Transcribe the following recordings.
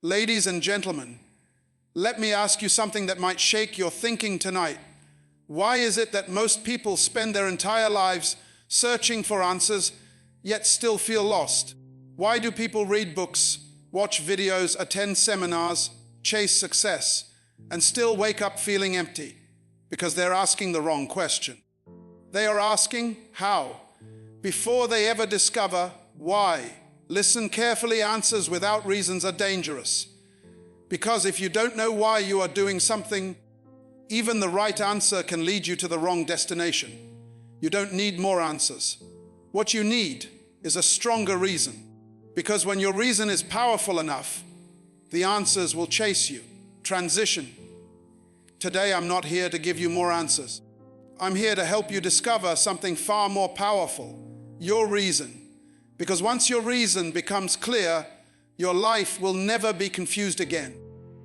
Ladies and gentlemen, let me ask you something that might shake your thinking tonight. Why is it that most people spend their entire lives searching for answers, yet still feel lost? Why do people read books, watch videos, attend seminars, chase success, and still wake up feeling empty? Because they're asking the wrong question. They are asking how, before they ever discover why. Listen carefully, answers without reasons are dangerous. Because if you don't know why you are doing something, even the right answer can lead you to the wrong destination. You don't need more answers. What you need is a stronger reason. Because when your reason is powerful enough, the answers will chase you. Transition. Today I'm not here to give you more answers. I'm here to help you discover something far more powerful, your reason. Because once your reason becomes clear, your life will never be confused again.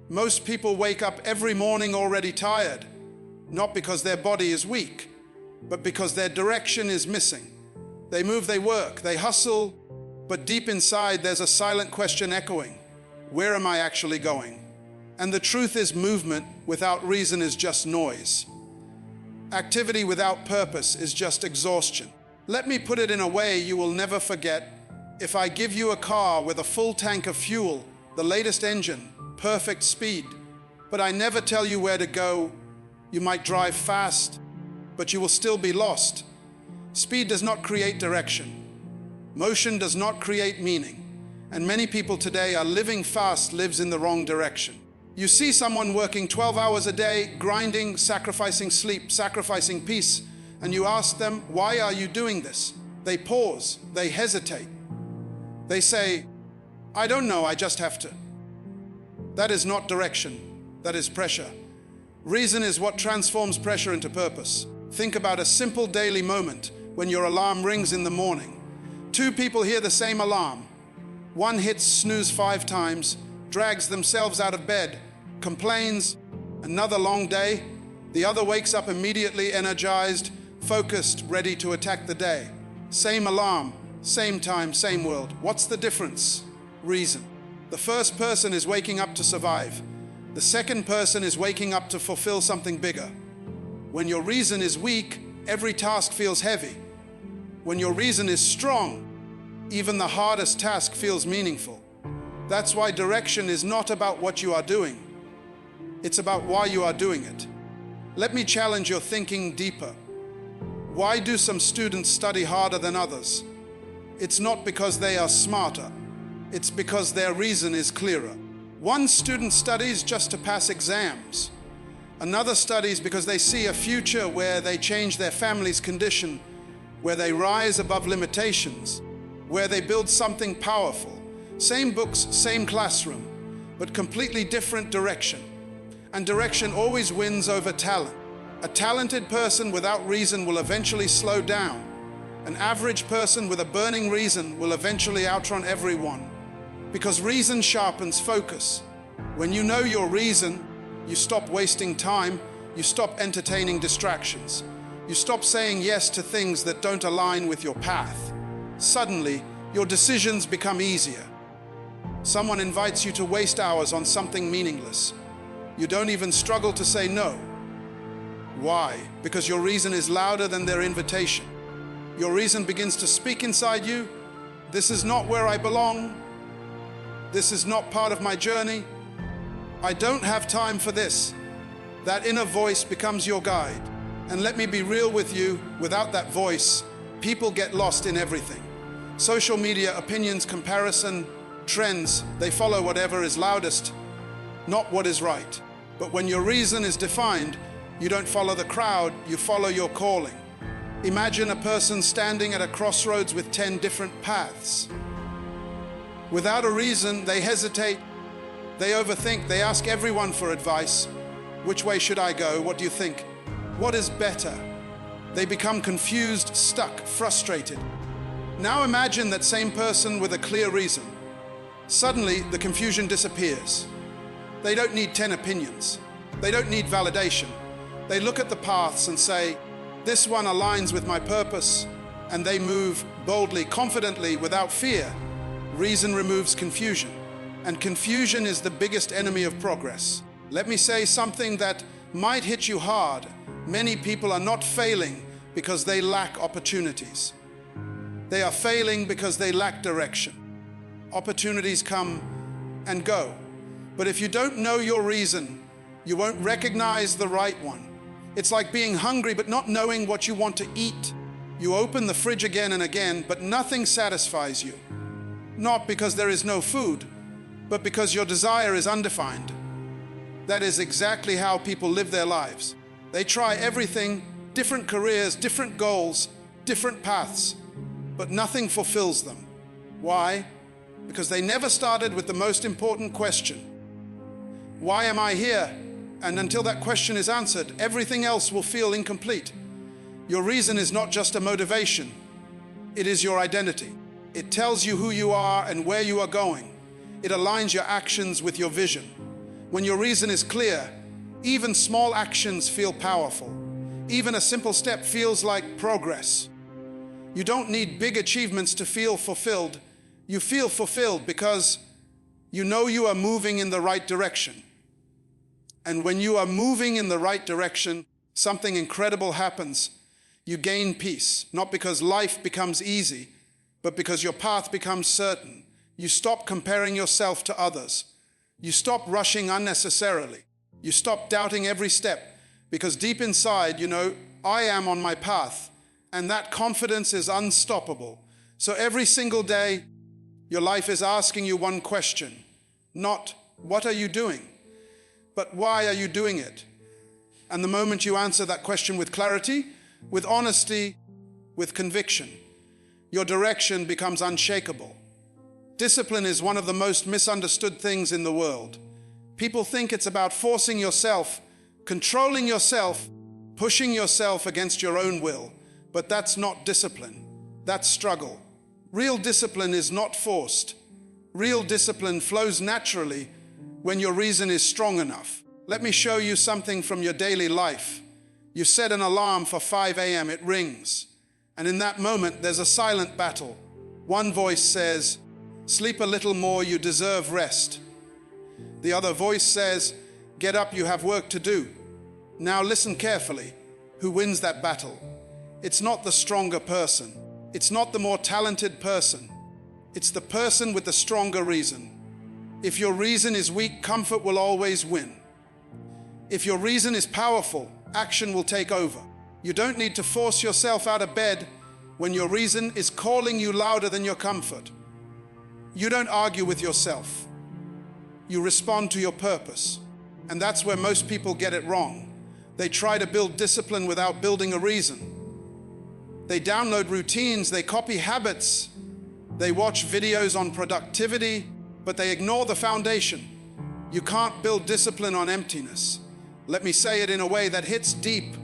Most people wake up every morning already tired, not because their body is weak, but because their direction is missing. They move, they work, they hustle, but deep inside there's a silent question echoing. Where am I actually going? And the truth is, movement without reason is just noise. Activity without purpose is just exhaustion. Let me put it in a way you will never forget. If I give you a car with a full tank of fuel, the latest engine, perfect speed, but I never tell you where to go, you might drive fast, but you will still be lost. Speed does not create direction. Motion does not create meaning. And many people today are living fast lives in the wrong direction. You see someone working 12 hours a day, grinding, sacrificing sleep, sacrificing peace, and you ask them, why are you doing this? They pause, they hesitate. They say, I don't know, I just have to. That is not direction, that is pressure. Reason is what transforms pressure into purpose. Think about a simple daily moment when your alarm rings in the morning. Two people hear the same alarm. One hits snooze 5 times, drags themselves out of bed, complains, another long day. The other wakes up immediately energized, focused, ready to attack the day. Same alarm, same time, same world. What's the difference? Reason. The first person is waking up to survive. The second person is waking up to fulfill something bigger. When your reason is weak, every task feels heavy. When your reason is strong, even the hardest task feels meaningful. That's why direction is not about what you are doing. It's about why you are doing it. Let me challenge your thinking deeper. Why do some students study harder than others? It's not because they are smarter. It's because their reason is clearer. One student studies just to pass exams. Another studies because they see a future where they change their family's condition, where they rise above limitations, where they build something powerful. Same books, same classroom, but completely different direction. And direction always wins over talent. A talented person without reason will eventually slow down. An average person with a burning reason will eventually outrun everyone. Because reason sharpens focus. When you know your reason, you stop wasting time, you stop entertaining distractions. You stop saying yes to things that don't align with your path. Suddenly, your decisions become easier. Someone invites you to waste hours on something meaningless. You don't even struggle to say no. Why? Because your reason is louder than their invitation. Your reason begins to speak inside you. This is not where I belong. This is not part of my journey. I don't have time for this. That inner voice becomes your guide. And let me be real with you, without that voice, people get lost in everything. Social media, opinions, comparison, trends, they follow whatever is loudest, not what is right. But when your reason is defined, you don't follow the crowd, you follow your calling. Imagine a person standing at a crossroads with 10 different paths. Without a reason, they hesitate, they overthink, they ask everyone for advice. Which way should I go? What do you think? What is better? They become confused, stuck, frustrated. Now imagine that same person with a clear reason. Suddenly, the confusion disappears. They don't need 10 opinions. They don't need validation. They look at the paths and say, this one aligns with my purpose, and they move boldly, confidently, without fear. Reason removes confusion. And confusion is the biggest enemy of progress. Let me say something that might hit you hard. Many people are not failing because they lack opportunities. They are failing because they lack direction. Opportunities come and go. But if you don't know your reason, you won't recognize the right one. It's like being hungry but not knowing what you want to eat. You open the fridge again and again, but nothing satisfies you. Not because there is no food, but because your desire is undefined. That is exactly how people live their lives. They try everything, different careers, different goals, different paths, but nothing fulfills them. Why? Because they never started with the most important question. Why am I here? And until that question is answered, everything else will feel incomplete. Your reason is not just a motivation. It is your identity. It tells you who you are and where you are going. It aligns your actions with your vision. When your reason is clear, even small actions feel powerful. Even a simple step feels like progress. You don't need big achievements to feel fulfilled. You feel fulfilled because you know you are moving in the right direction. And when you are moving in the right direction, something incredible happens. You gain peace, not because life becomes easy, but because your path becomes certain. You stop comparing yourself to others. You stop rushing unnecessarily. You stop doubting every step, because deep inside, you know, I am on my path, and that confidence is unstoppable. So every single day, your life is asking you one question, not what are you doing, but why are you doing it? And the moment you answer that question with clarity, with honesty, with conviction, your direction becomes unshakable. Discipline is one of the most misunderstood things in the world. People think it's about forcing yourself, controlling yourself, pushing yourself against your own will. But that's not discipline. That's struggle. Real discipline is not forced. Real discipline flows naturally when your reason is strong enough. Let me show you something from your daily life. You set an alarm for 5 a.m., it rings. And in that moment, there's a silent battle. One voice says, "Sleep a little more, you deserve rest." The other voice says, "Get up, you have work to do." Now listen carefully. Who wins that battle? It's not the stronger person. It's not the more talented person. It's the person with the stronger reason. If your reason is weak, comfort will always win. If your reason is powerful, action will take over. You don't need to force yourself out of bed when your reason is calling you louder than your comfort. You don't argue with yourself. You respond to your purpose. And that's where most people get it wrong. They try to build discipline without building a reason. They download routines, they copy habits, they watch videos on productivity, but they ignore the foundation. You can't build discipline on emptiness. Let me say it in a way that hits deep.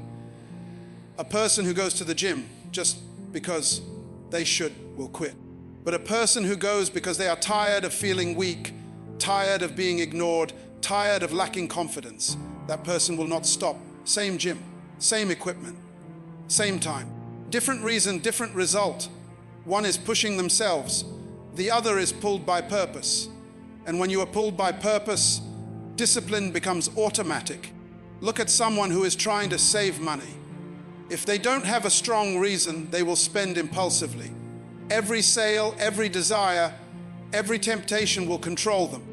A person who goes to the gym just because they should will quit. But a person who goes because they are tired of feeling weak, tired of being ignored, tired of lacking confidence, that person will not stop. Same gym, same equipment, same time. Different reason, different result. One is pushing themselves. The other is pulled by purpose. And when you are pulled by purpose, discipline becomes automatic. Look at someone who is trying to save money. If they don't have a strong reason, they will spend impulsively. Every sale, every desire, every temptation will control them.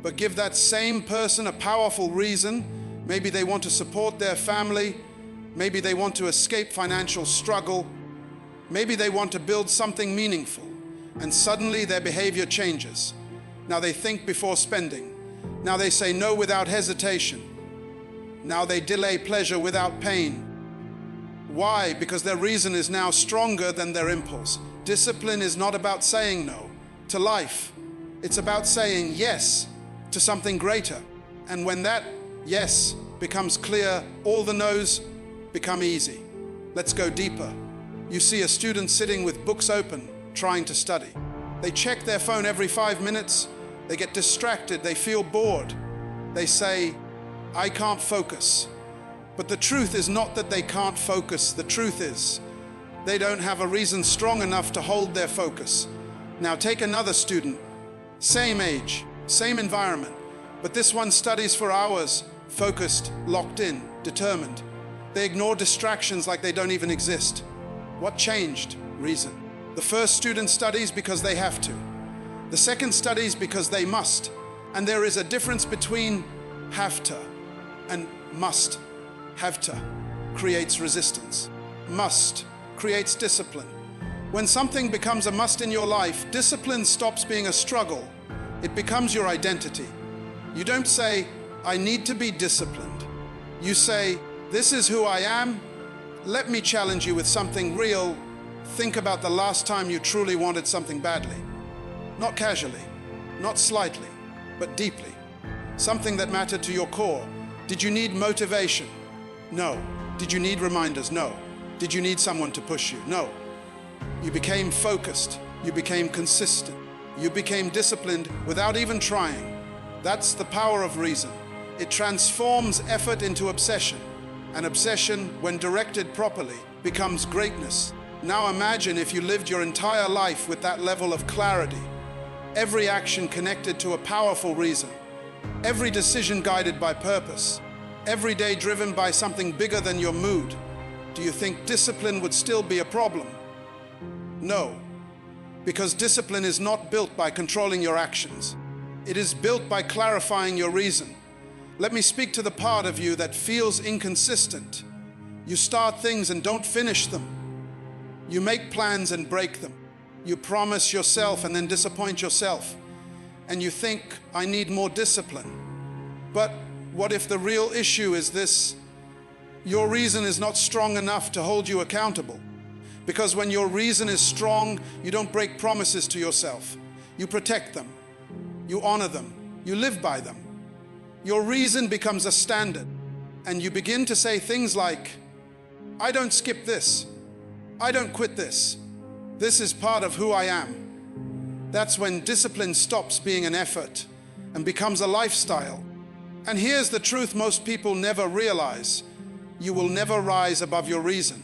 But give that same person a powerful reason. Maybe they want to support their family. Maybe they want to escape financial struggle. Maybe they want to build something meaningful. And suddenly their behavior changes. Now they think before spending. Now they say no without hesitation. Now they delay pleasure without pain. Why? Because their reason is now stronger than their impulse. Discipline is not about saying no to life. It's about saying yes to something greater. And when that yes becomes clear, all the no's become easy. Let's go deeper. You see a student sitting with books open, trying to study. They check their phone every 5 minutes. They get distracted. They feel bored. They say, "I can't focus." But the truth is not that they can't focus. The truth is they don't have a reason strong enough to hold their focus. Now take another student, same age, Same environment, but this one studies for hours, focused, locked in, determined. They ignore distractions like they don't even exist. What changed? Reason. The first student studies because they have to. The second studies because they must. And there is a difference between have to and must. Have to creates resistance. Must creates discipline. When something becomes a must in your life, discipline stops being a struggle. It becomes your identity. You don't say, I need to be disciplined. You say, this is who I am. Let me challenge you with something real. Think about the last time you truly wanted something badly. Not casually, not slightly, but deeply. Something that mattered to your core. Did you need motivation? No. Did you need reminders? No. Did you need someone to push you? No. You became focused. You became consistent. You became disciplined without even trying. That's the power of reason. It transforms effort into obsession. And obsession, when directed properly, becomes greatness. Now imagine if you lived your entire life with that level of clarity. Every action connected to a powerful reason. Every decision guided by purpose. Every day driven by something bigger than your mood. Do you think discipline would still be a problem? No. Because discipline is not built by controlling your actions. It is built by clarifying your reason. Let me speak to the part of you that feels inconsistent. You start things and don't finish them. You make plans and break them. You promise yourself and then disappoint yourself. And you think, I need more discipline. But what if the real issue is this? Your reason is not strong enough to hold you accountable. Because when your reason is strong, you don't break promises to yourself. You protect them. You honor them. You live by them. Your reason becomes a standard. And you begin to say things like, I don't skip this. I don't quit this. This is part of who I am. That's when discipline stops being an effort and becomes a lifestyle. And here's the truth most people never realize. You will never rise above your reason.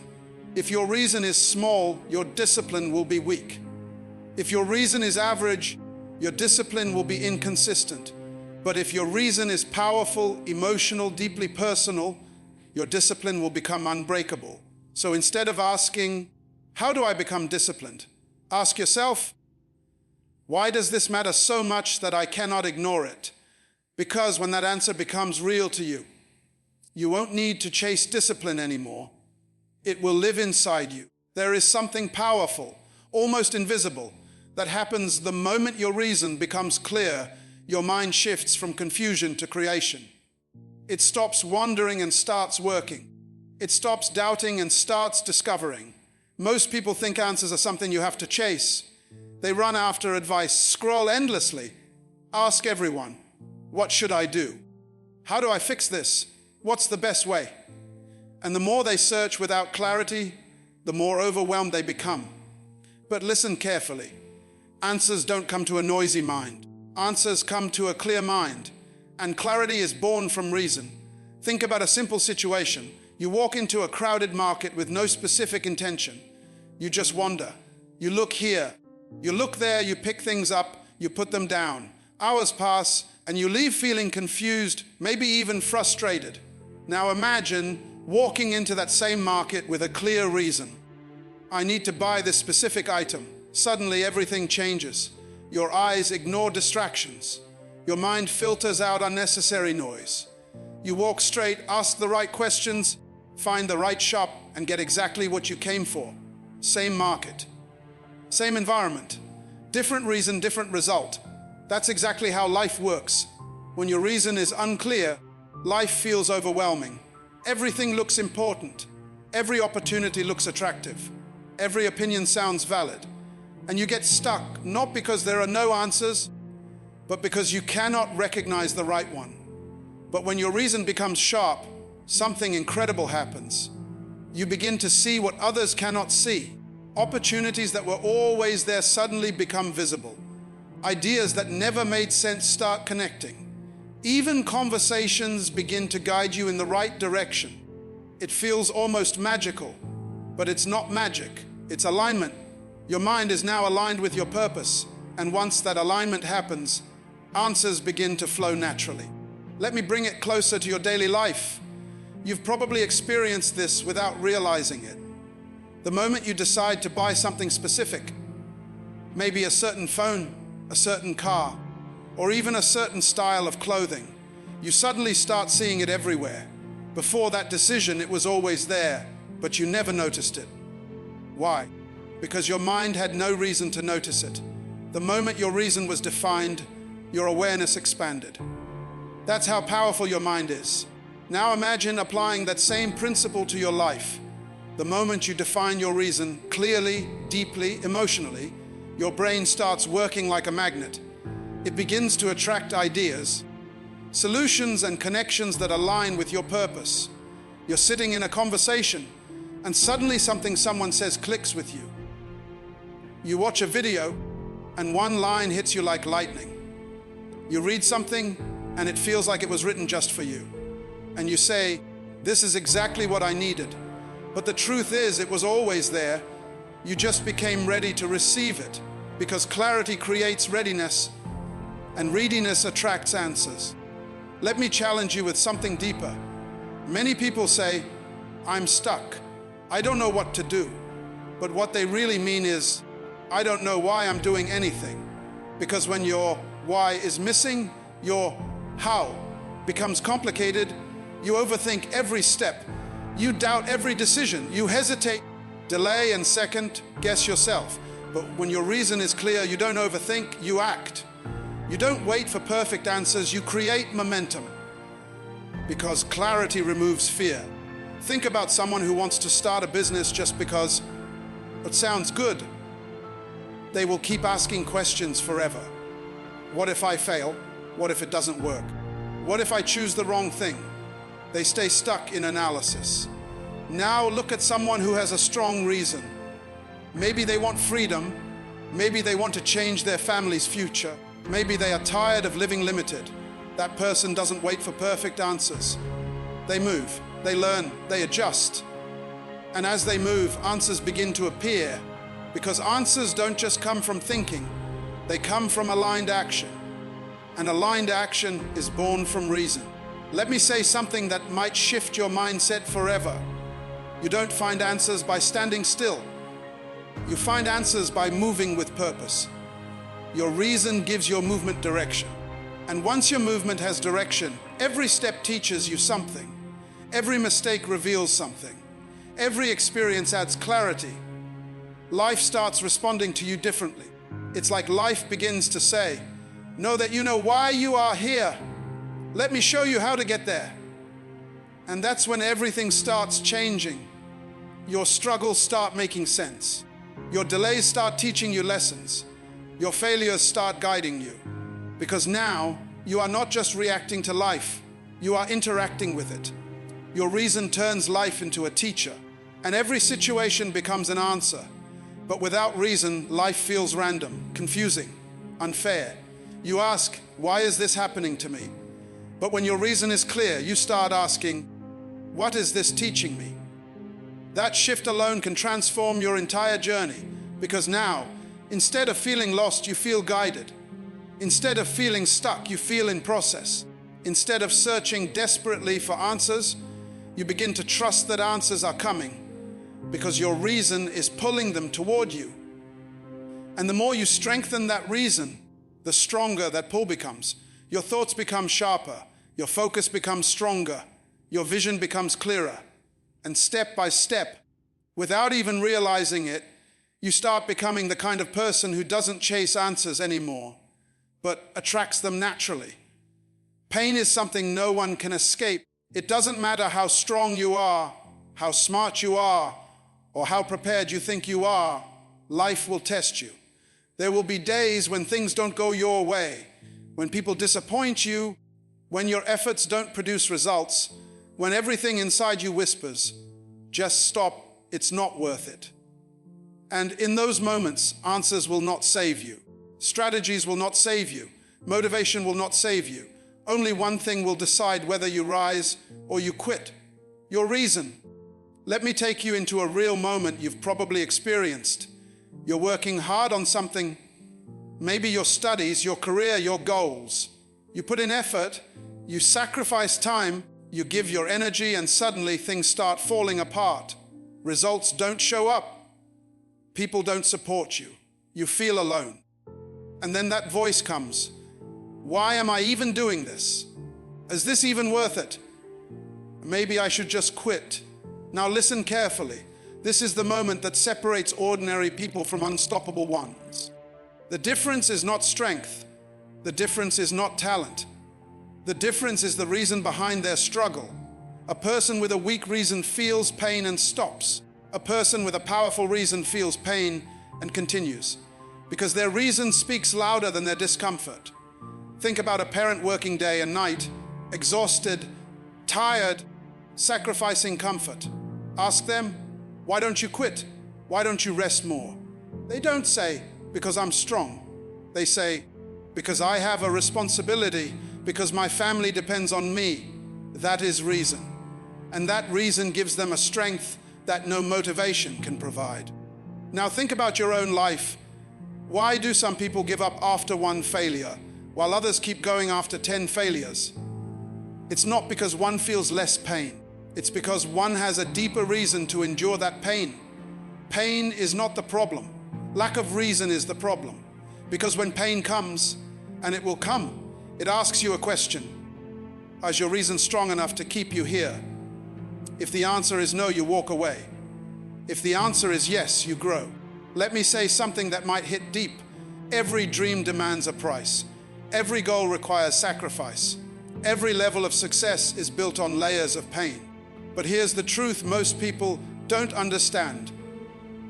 If your reason is small, your discipline will be weak. If your reason is average, your discipline will be inconsistent. But if your reason is powerful, emotional, deeply personal, your discipline will become unbreakable. So instead of asking, how do I become disciplined? Ask yourself, why does this matter so much that I cannot ignore it? Because when that answer becomes real to you, you won't need to chase discipline anymore. It will live inside you. There is something powerful, almost invisible, that happens the moment your reason becomes clear. Your mind shifts from confusion to creation. It stops wandering and starts working. It stops doubting and starts discovering. Most people think answers are something you have to chase. They run after advice, scroll endlessly, ask everyone, what should I do? How do I fix this? What's the best way? And the more they search without clarity, the more overwhelmed they become. But listen carefully. Answers don't come to a noisy mind. Answers come to a clear mind. And clarity is born from reason. Think about a simple situation. You walk into a crowded market with no specific intention. You just wander. You look here. You look there, you pick things up, you put them down. Hours pass, and you leave feeling confused, maybe even frustrated. Now imagine walking into that same market with a clear reason. I need to buy this specific item. Suddenly everything changes. Your eyes ignore distractions. Your mind filters out unnecessary noise. You walk straight, ask the right questions, find the right shop, and get exactly what you came for. Same market, same environment, different reason, different result. That's exactly how life works. When your reason is unclear, life feels overwhelming. Everything looks important. Every opportunity looks attractive. Every opinion sounds valid. And you get stuck, not because there are no answers, but because you cannot recognize the right one. But when your reason becomes sharp, something incredible happens. You begin to see what others cannot see. Opportunities that were always there suddenly become visible. Ideas that never made sense start connecting. Even conversations begin to guide you in the right direction. It feels almost magical, but it's not magic. It's alignment. Your mind is now aligned with your purpose, and once that alignment happens, answers begin to flow naturally. Let me bring it closer to your daily life. You've probably experienced this without realizing it. The moment you decide to buy something specific, maybe a certain phone, a certain car, or even a certain style of clothing, you suddenly start seeing it everywhere. Before that decision, it was always there, but you never noticed it. Why? Because your mind had no reason to notice it. The moment your reason was defined, your awareness expanded. That's how powerful your mind is. Now imagine applying that same principle to your life. The moment you define your reason clearly, deeply, emotionally, your brain starts working like a magnet. It begins to attract ideas, solutions and connections that align with your purpose. You're sitting in a conversation, and suddenly something someone says clicks with you. You watch a video, and one line hits you like lightning. You read something, and it feels like it was written just for you. And you say, "This is exactly what I needed." But the truth is, it was always there. You just became ready to receive it, because clarity creates readiness, and readiness attracts answers. Let me challenge you with something deeper. Many people say, "I'm stuck. I don't know what to do." But what they really mean is, "I don't know why I'm doing anything." Because when your why is missing, your how becomes complicated. You overthink every step. You doubt every decision. You hesitate, delay, and second guess yourself. But when your reason is clear, you don't overthink, you act. You don't wait for perfect answers, you create momentum. Because clarity removes fear. Think about someone who wants to start a business just because it sounds good. They will keep asking questions forever. What if I fail? What if it doesn't work? What if I choose the wrong thing? They stay stuck in analysis. Now look at someone who has a strong reason. Maybe they want freedom. Maybe they want to change their family's future. Maybe they are tired of living limited. That person doesn't wait for perfect answers. They move, they learn, they adjust. And as they move, answers begin to appear, because answers don't just come from thinking, they come from aligned action. And aligned action is born from reason. Let me say something that might shift your mindset forever. You don't find answers by standing still. You find answers by moving with purpose. Your reason gives your movement direction. And once your movement has direction, every step teaches you something. Every mistake reveals something. Every experience adds clarity. Life starts responding to you differently. It's like life begins to say, "Know that you know why you are here. Let me show you how to get there." And that's when everything starts changing. Your struggles start making sense. Your delays start teaching you lessons. Your failures start guiding you. Because now you are not just reacting to life, you are interacting with it. Your reason turns life into a teacher, and every situation becomes an answer. But without reason, life feels random, confusing, unfair. You ask, "Why is this happening to me?" But when your reason is clear, you start asking, "What is this teaching me?" That shift alone can transform your entire journey, because now, instead of feeling lost, you feel guided. Instead of feeling stuck, you feel in process. Instead of searching desperately for answers, you begin to trust that answers are coming, because your reason is pulling them toward you. And the more you strengthen that reason, the stronger that pull becomes. Your thoughts become sharper, your focus becomes stronger, your vision becomes clearer. And step by step, without even realizing it, you start becoming the kind of person who doesn't chase answers anymore, but attracts them naturally. Pain is something no one can escape. It doesn't matter how strong you are, how smart you are, or how prepared you think you are, life will test you. There will be days when things don't go your way, when people disappoint you, when your efforts don't produce results, when everything inside you whispers, "Just stop, it's not worth it." And in those moments, answers will not save you. Strategies will not save you. Motivation will not save you. Only one thing will decide whether you rise or you quit: your reason. Let me take you into a real moment you've probably experienced. You're working hard on something, Maybe your studies, your career, your goals. You put in effort, you sacrifice time, you give your energy, and suddenly things start falling apart. Results don't show up. People don't support you. You feel alone. And then that voice comes. Why am I even doing this? Is this even worth it? Maybe I should just quit. Now listen carefully. This is the moment that separates ordinary people from unstoppable ones. The difference is not strength. The difference is not talent. The difference is the reason behind their struggle. A person with a weak reason feels pain and stops. A person with a powerful reason feels pain and continues, because their reason speaks louder than their discomfort. Think about a parent working day and night, exhausted, tired, sacrificing comfort. Ask them, why don't you quit? Why don't you rest more? They don't say, because I'm strong. They say, because I have a responsibility, because my family depends on me. That is reason. And that reason gives them a strength that no motivation can provide. Now think about your own life. Why do some people give up after one failure, while others keep going after 10 failures? It's not because one feels less pain. It's because one has a deeper reason to endure that pain. Pain is not the problem. Lack of reason is the problem. Because when pain comes, and it will come, it asks you a question. Is your reason strong enough to keep you here? If the answer is no, you walk away. If the answer is yes, you grow. Let me say something that might hit deep. Every dream demands a price. Every goal requires sacrifice. Every level of success is built on layers of pain. But here's the truth most people don't understand.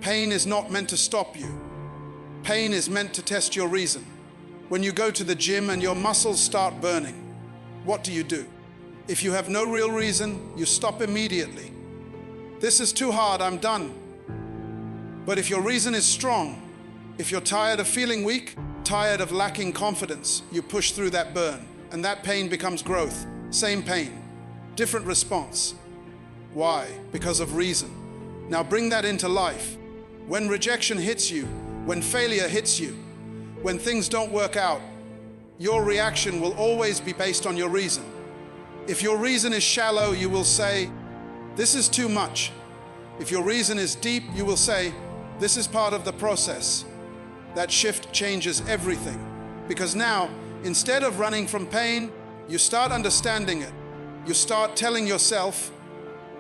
Pain is not meant to stop you. Pain is meant to test your reason. When you go to the gym and your muscles start burning, what do? If you have no real reason, you stop immediately. This is too hard, I'm done. But if your reason is strong, if you're tired of feeling weak, tired of lacking confidence, you push through that burn, and that pain becomes growth. Same pain, different response. Why? Because of reason. Now bring that into life. When rejection hits you, when failure hits you, when things don't work out, your reaction will always be based on your reason. If your reason is shallow, you will say, this is too much. If your reason is deep, you will say, this is part of the process. That shift changes everything. Because now, instead of running from pain, you start understanding it. You start telling yourself,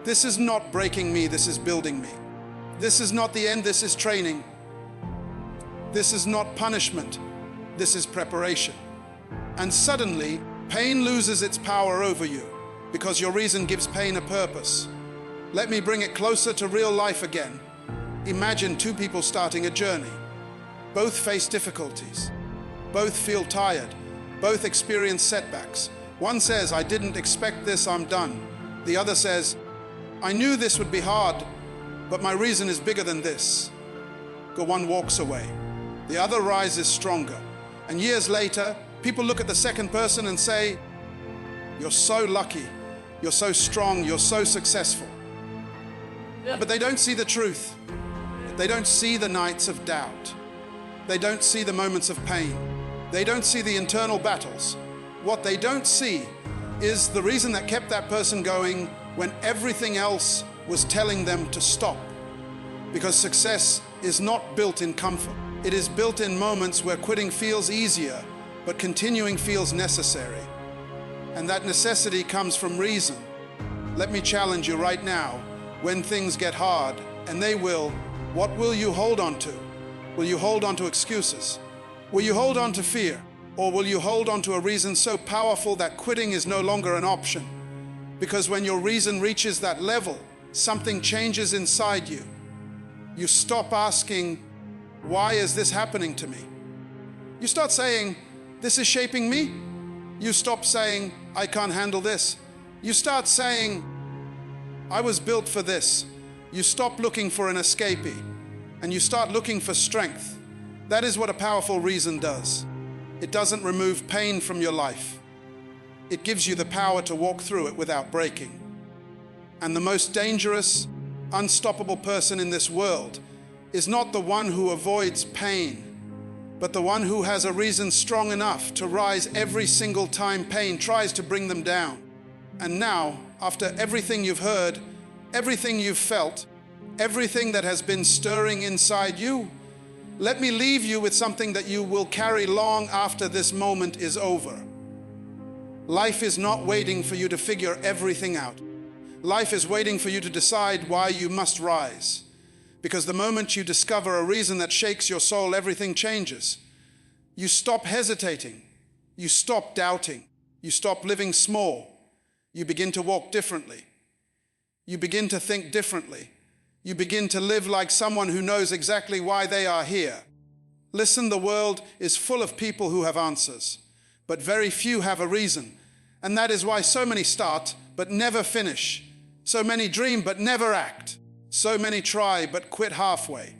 this is not breaking me, this is building me. This is not the end, this is training. This is not punishment, this is preparation. And suddenly, pain loses its power over you because your reason gives pain a purpose. Let me bring it closer to real life again. Imagine two people starting a journey. Both face difficulties. Both feel tired. Both experience setbacks. One says, I didn't expect this, I'm done. The other says, I knew this would be hard, but my reason is bigger than this. One walks away. The other rises stronger. And years later, people look at the second person and say, you're so lucky, you're so strong, you're so successful. But they don't see the truth. They don't see the nights of doubt. They don't see the moments of pain. They don't see the internal battles. What they don't see is the reason that kept that person going when everything else was telling them to stop. Because success is not built in comfort. It is built in moments where quitting feels easier, but continuing feels necessary. And that necessity comes from reason. Let me challenge you right now. When things get hard, and they will, what will you hold on to? Will you hold on to excuses? Will you hold on to fear? Or will you hold on to a reason so powerful that quitting is no longer an option? Because when your reason reaches that level, something changes inside you. You stop asking, why is this happening to me? You start saying, this is shaping me. You stop saying, I can't handle this. You start saying, I was built for this. You stop looking for an escapee and you start looking for strength. That is what a powerful reason does. It doesn't remove pain from your life. It gives you the power to walk through it without breaking. And the most dangerous, unstoppable person in this world is not the one who avoids pain. but the one who has a reason strong enough to rise every single time pain tries to bring them down. And now, after everything you've heard, everything you've felt, everything that has been stirring inside you, let me leave you with something that you will carry long after this moment is over. Life is not waiting for you to figure everything out. Life is waiting for you to decide why you must rise. Because the moment you discover a reason that shakes your soul, everything changes. You stop hesitating. You stop doubting. You stop living small. You begin to walk differently. You begin to think differently. You begin to live like someone who knows exactly why they are here. Listen, the world is full of people who have answers, but very few have a reason. And that is why so many start, but never finish. So many dream, but never act. So many try, but quit halfway.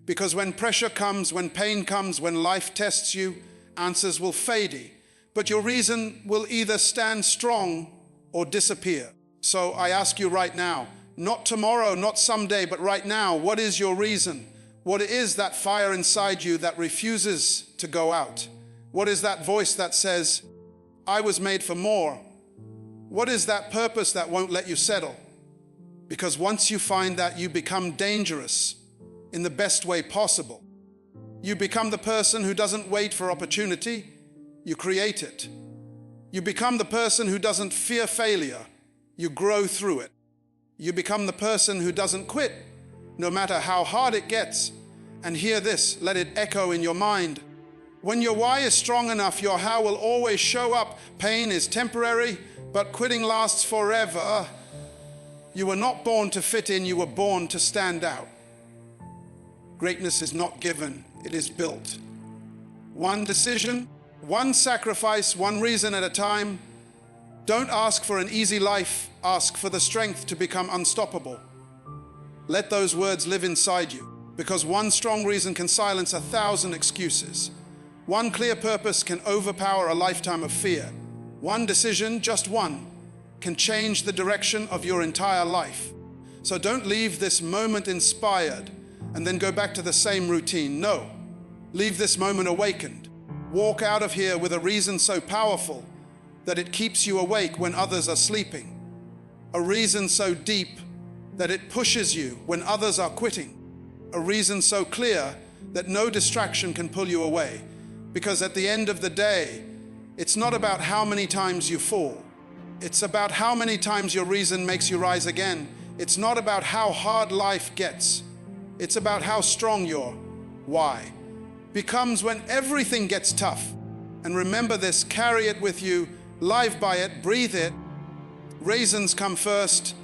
Because when pressure comes, when pain comes, when life tests you, answers will fade. But your reason will either stand strong or disappear. So I ask you right now, not tomorrow, not someday, but right now, what is your reason? What is that fire inside you that refuses to go out? What is that voice that says, I was made for more? What is that purpose that won't let you settle? Because once you find that, you become dangerous in the best way possible. You become the person who doesn't wait for opportunity, you create it. You become the person who doesn't fear failure, you grow through it. You become the person who doesn't quit, no matter how hard it gets. And hear this, let it echo in your mind. When your why is strong enough, your how will always show up. Pain is temporary, but quitting lasts forever. You were not born to fit in, you were born to stand out. Greatness is not given, it is built. One decision, one sacrifice, one reason at a time. Don't ask for an easy life, ask for the strength to become unstoppable. Let those words live inside you, because one strong reason can silence 1,000 excuses. One clear purpose can overpower a lifetime of fear. One decision, just one, can change the direction of your entire life. So don't leave this moment inspired and then go back to the same routine. No, leave this moment awakened. Walk out of here with a reason so powerful that it keeps you awake when others are sleeping. A reason so deep that it pushes you when others are quitting. A reason so clear that no distraction can pull you away. Because at the end of the day, it's not about how many times you fall. It's about how many times your reason makes you rise again. It's not about how hard life gets. It's about how strong your why becomes when everything gets tough. And remember this, carry it with you, live by it, breathe it. Reasons come first,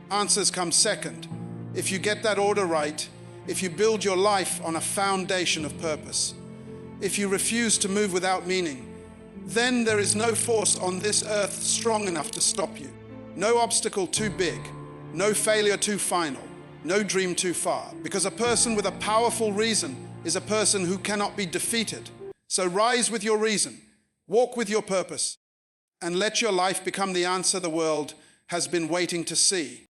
answers come second. If you get that order right, if you build your life on a foundation of purpose, if you refuse to move without meaning, then there is no force on this earth strong enough to stop you. No obstacle too big, no failure too final, no dream too far. Because a person with a powerful reason is a person who cannot be defeated. So rise with your reason, walk with your purpose, and let your life become the answer the world has been waiting to see.